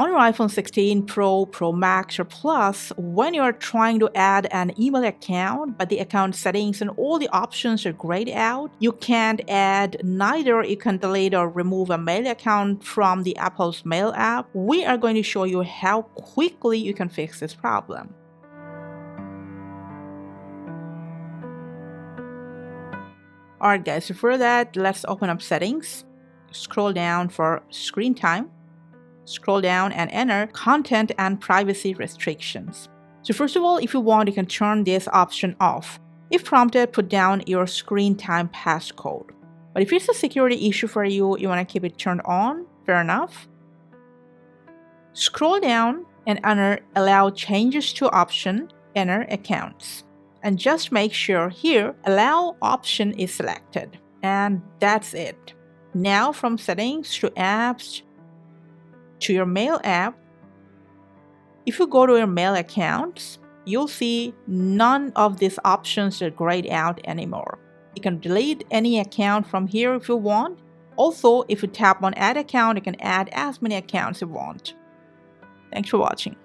On your iPhone 16 Pro, Pro Max, or Plus, when you're trying to add an email account, but the account settings and all the options are grayed out, you can't add, neither you can delete or remove a mail account from the Apple's Mail app. We are going to show you how quickly you can fix this problem. Alright guys, so for that, let's open up settings, scroll down for screen time, scroll down and enter content and privacy restrictions. So first of all, if you want, you can turn this option off. If prompted, put down your screen time passcode. But if it's a security issue for you, you want to keep it turned on, fair enough. Scroll down and enter allow changes to option, enter accounts. And just make sure here, allow option is selected. And that's it. Now from settings to apps to your mail app, if you go to your mail accounts, you'll see none of these options are grayed out anymore. You can delete any account from here if you want. Also, if you tap on add account, you can add as many accounts you want. Thanks for watching.